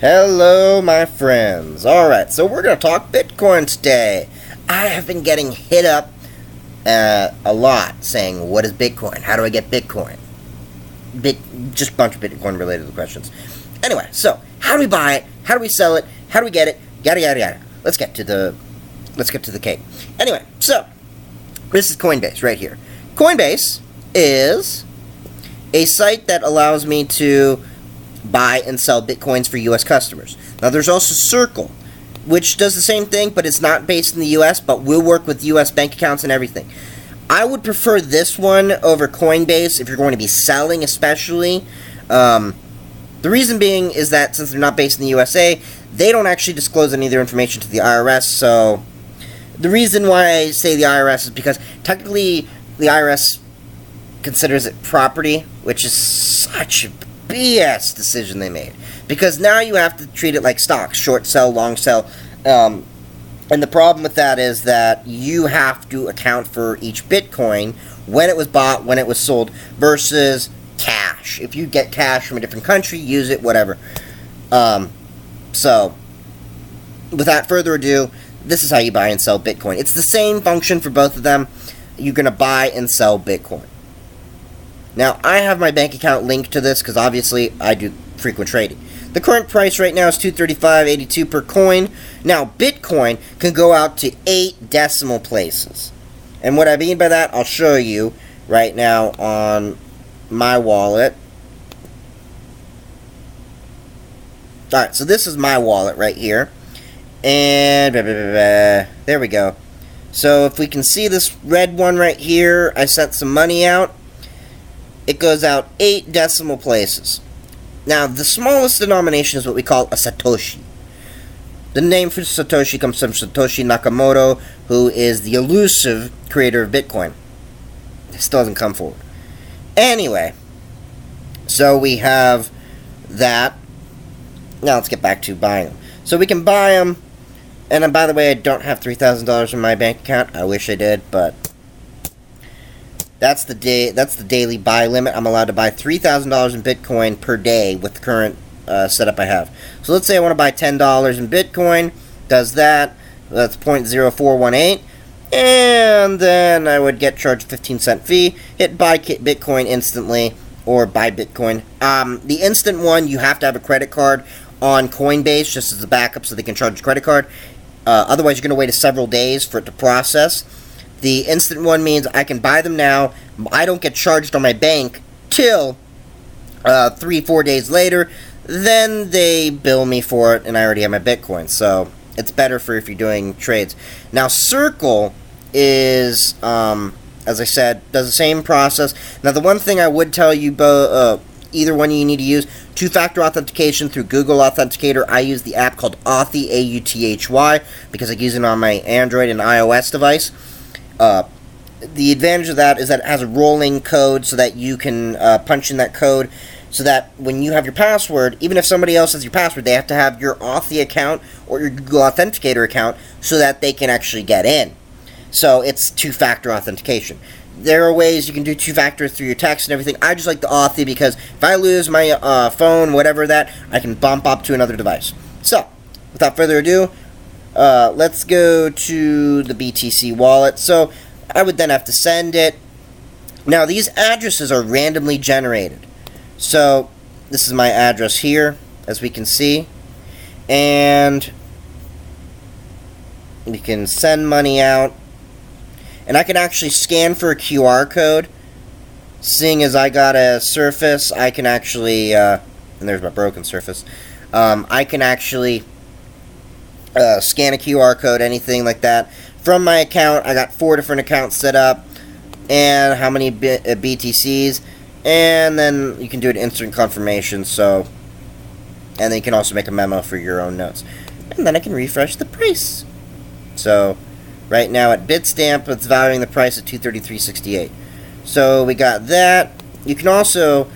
Hello, my friends. Alright, so we're going to talk Bitcoin today. I have been getting hit up a lot saying, what is Bitcoin? How do I get Bitcoin? Just a bunch of Bitcoin related questions. Anyway, so how do we buy it? How do we sell it? How do we get it? Yada yada yada. Let's get to the cake. Anyway, so this is Coinbase right here. Coinbase is a site that allows me to buy and sell Bitcoins for U.S. customers. Now, there's also Circle, which does the same thing, but it's not based in the U.S., but will work with U.S. bank accounts and everything. I would prefer this one over Coinbase if you're going to be selling, especially. The reason being is that since they're not based in the USA, they don't actually disclose any of their information to the IRS, so the reason why I say the IRS is because technically the IRS considers it property, which is such a BS decision they made. Because now you have to treat it like stocks, short sell, long sell. And the problem with that is that you have to account for each Bitcoin, when it was bought, when it was sold, versus cash. If you get cash from a different country, use it, whatever. So, without further ado, this is how you buy and sell Bitcoin. It's the same function for both of them. You're going to buy and sell Bitcoin. Now, I have my bank account linked to this because obviously I do frequent trading. The current price right now is $235.82 per coin. Now, Bitcoin can go out to 8 decimal places. And what I mean by that, I'll show you right now on my wallet. Alright, so this is my wallet right here. And there we go. So if we can see this red one right here, I sent some money out. It goes out 8 decimal places. Now, the smallest denomination is what we call a Satoshi. The name for Satoshi comes from Satoshi Nakamoto, who is the elusive creator of Bitcoin. It still hasn't come forward. Anyway, so we have that. Now let's get back to buying them. So we can buy them. And by the way, I don't have $3,000 in my bank account. I wish I did, but that's the daily buy limit. I'm allowed to buy $3,000 in Bitcoin per day with the current setup I have. So let's say I want to buy $10 in Bitcoin. Does that. That's 0.0418. And then I would get charged a 15-cent fee. Hit buy Bitcoin instantly or buy Bitcoin. The instant one, you have to have a credit card on Coinbase just as a backup so they can charge a credit card. Otherwise, you're going to wait several days for it to process. The instant one means I can buy them now. I don't get charged on my bank till 3-4 days later. Then they bill me for it, and I already have my Bitcoin. So it's better for if you're doing trades. Now, Circle is, as I said, does the same process. Now, the one thing I would tell you, either one you need to use, two-factor authentication through Google Authenticator. I use the app called Authy, A-U-T-H-Y, because I use it on my Android and iOS device. The advantage of that is that it has a rolling code so that you can punch in that code so that when you have your password, even if somebody else has your password, they have to have your Authy account or your Google Authenticator account so that they can actually get in. So it's two-factor authentication. There are ways you can do two-factor through your text and everything. I just like the Authy because if I lose my phone, whatever that, I can bump up to another device. So, without further ado, let's go to the BTC wallet. So I would then have to send it. Now, these addresses are randomly generated. So this is my address here, as we can see. And we can send money out. And I can actually scan for a QR code. Seeing as I got a Surface, I can actually, and there's my broken Surface. I can actually scan a QR code, anything like that. From my account, I got 4 different accounts set up, and how many BTCs, and then you can do an instant confirmation, so, and then you can also make a memo for your own notes. And then I can refresh the price. So, right now at Bitstamp, it's valuing the price at $233.68. So, we got that. You can also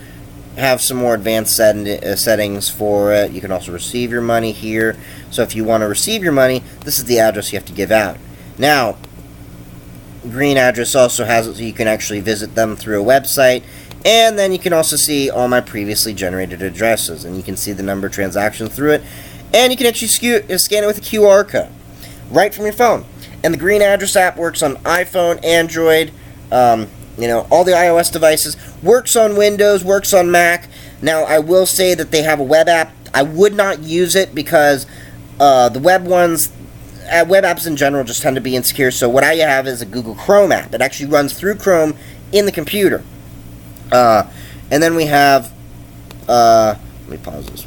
have some more advanced settings for it. You can also receive your money here. So if you want to receive your money, this is the address you have to give out. Now, green address also has it so you can actually visit them through a website And then you can also see all my previously generated addresses, and you can see the number of transactions through it, and you can actually scan it with a QR code right from your phone. And the Green Address app works on iPhone, Android, all the iOS devices, works on Windows, works on Mac. Now, I will say that they have a web app. I would not use it because the web ones, web apps in general just tend to be insecure. So what I have is a Google Chrome app. It actually runs through Chrome in the computer. And then we have, let me pause this.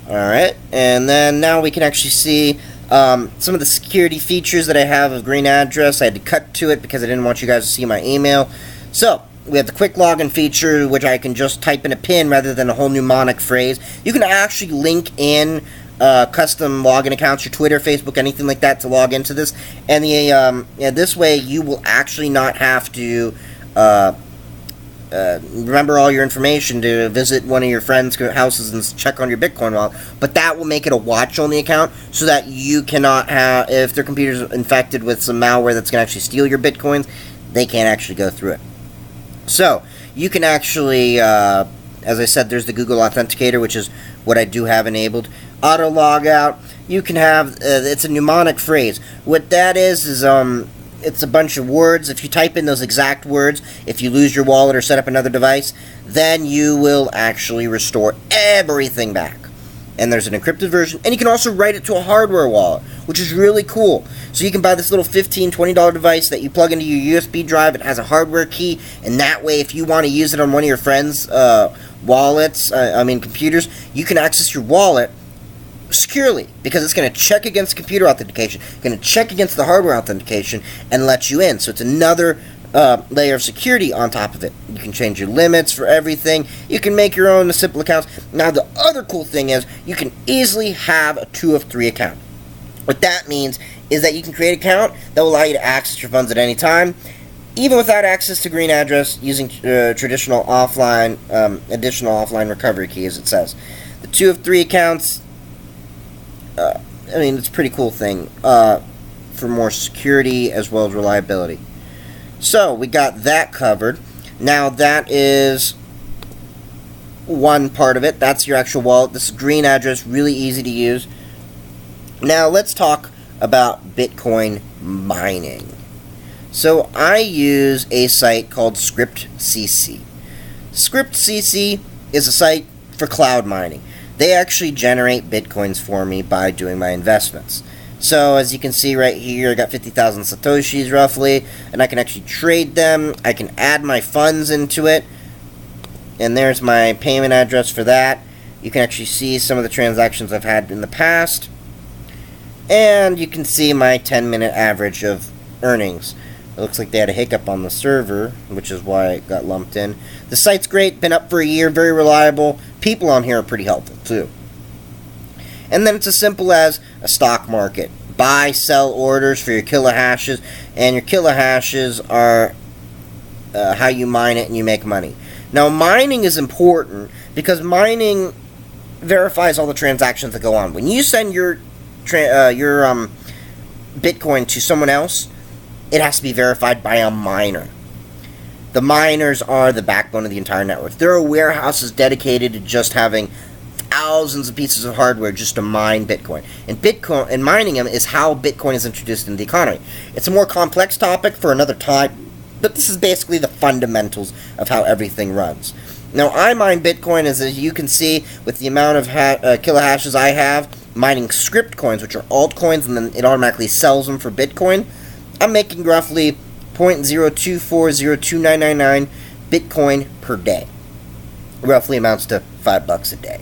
Alright, and then now we can actually see some of the security features that I have of Green Address. I had to cut to it because I didn't want you guys to see my email. So, we have the quick login feature, which I can just type in a PIN rather than a whole mnemonic phrase. You can actually link in custom login accounts, your Twitter, Facebook, anything like that to log into this. And this way you will actually not have to remember all your information to visit one of your friends' houses and check on your Bitcoin wallet, but that will make it a watch-only account so that you cannot have, if their computer's infected with some malware that's going to actually steal your Bitcoins, they can't actually go through it. So, you can actually, as I said, there's the Google Authenticator, which is what I do have enabled. Auto logout, you can have, it's a mnemonic phrase. What that is it's a bunch of words. If you type in those exact words, if you lose your wallet or set up another device, then you will actually restore everything back. And there's an encrypted version, and you can also write it to a hardware wallet, which is really cool. So you can buy this little $15, $20 device that you plug into your USB drive. It has a hardware key, and that way, if you want to use it on one of your friends' computers, you can access your wallet securely, because it's going to check against computer authentication, going to check against the hardware authentication, and let you in. So it's another layer of security on top of it. You can change your limits for everything. You can make your own simple accounts. Now, the other cool thing is you can easily have a 2 of 3 account. What that means is that you can create an account that will allow you to access your funds at any time, even without access to Green Address, using additional offline recovery key, as it says. The 2 of 3 accounts, it's a pretty cool thing for more security as well as reliability. So, we got that covered. Now, that is one part of it. That's your actual wallet. This is Green Address, really easy to use. Now, let's talk about Bitcoin mining. So, I use a site called scrypt.cc. Scrypt.cc is a site for cloud mining. They actually generate Bitcoins for me by doing my investments. So, as you can see right here, I got 50,000 Satoshis roughly, and I can actually trade them. I can add my funds into it, and there's my payment address for that. You can actually see some of the transactions I've had in the past, and you can see my 10-minute average of earnings. It looks like they had a hiccup on the server, which is why it got lumped in. The site's great, been up for a year, very reliable. People on here are pretty helpful, too. And then it's as simple as a stock market. Buy, sell orders for your kilohashes, and your kilohashes are how you mine it and you make money. Now, mining is important because mining verifies all the transactions that go on. When you send your Bitcoin to someone else, it has to be verified by a miner. The miners are the backbone of the entire network. There are warehouses dedicated to just having thousands of pieces of hardware just to mine Bitcoin. And mining them is how Bitcoin is introduced into the economy. It's a more complex topic for another time, but this is basically the fundamentals of how everything runs. Now, I mine Bitcoin, as you can see, with the amount of kilohashes I have, mining scrypt coins, which are altcoins, and then it automatically sells them for Bitcoin. I'm making roughly 0.0240299 Bitcoin per day. Roughly amounts to $5 a day.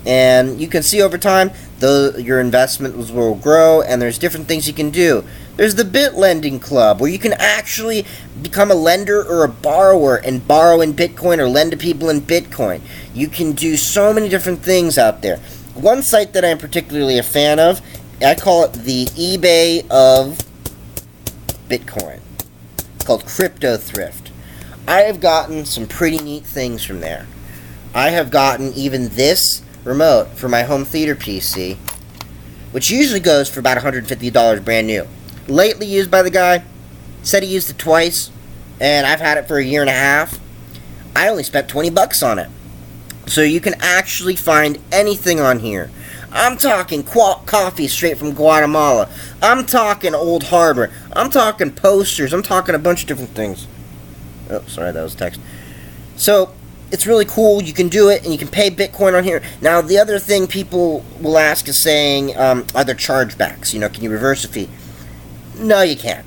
And you can see over time, your investment will grow, and there's different things you can do. There's the Bit Lending Club, where you can actually become a lender or a borrower and borrow in Bitcoin or lend to people in Bitcoin. You can do so many different things out there. One site that I'm particularly a fan of, I call it the eBay of Bitcoin. It's called Cryptothrift. I have gotten some pretty neat things from there. I have gotten even this remote for my home theater PC, which usually goes for about $150 brand new. Lately used by the guy, said he used it twice, and I've had it for a year and a half. I only spent 20 bucks on it. So you can actually find anything on here. I'm talking coffee straight from Guatemala. I'm talking old hardware. I'm talking posters. I'm talking a bunch of different things. Oh, sorry, that was text. So, it's really cool. You can do it, and you can pay Bitcoin on here. Now, the other thing people will ask is saying, are there chargebacks? Can you reverse a fee? No, you can't.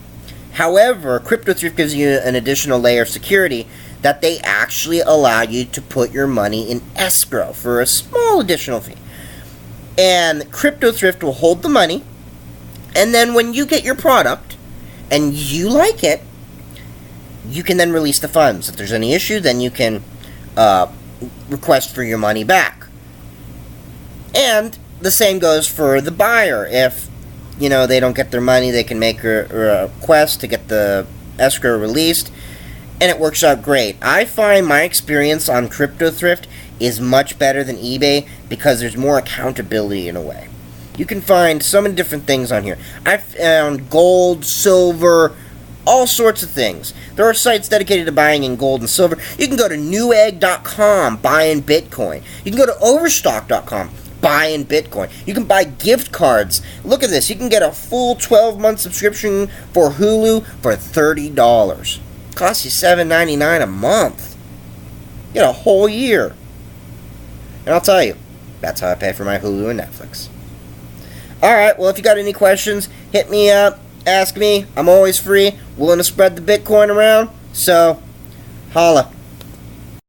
However, Cryptothrift gives you an additional layer of security that they actually allow you to put your money in escrow for a small additional fee. And Cryptothrift will hold the money, and then when you get your product and you like it, you can then release the funds. If there's any issue, then you can request for your money back. And the same goes for the buyer. If they don't get their money, they can make a request to get the escrow released, and it works out great. I find my experience on Cryptothrift is much better than eBay because there's more accountability in a way. You can find so many different things on here. I found gold, silver, all sorts of things. There are sites dedicated to buying in gold and silver. You can go to newegg.com, buy in Bitcoin. You can go to overstock.com, buy in Bitcoin. You can buy gift cards. Look at this. You can get a full 12-month subscription for Hulu for $30. Costs you $7.99 a month. You get a whole year. And I'll tell you, that's how I pay for my Hulu and Netflix. Alright, well, if you got any questions, hit me up, ask me. I'm always free, willing to spread the Bitcoin around. So, holla.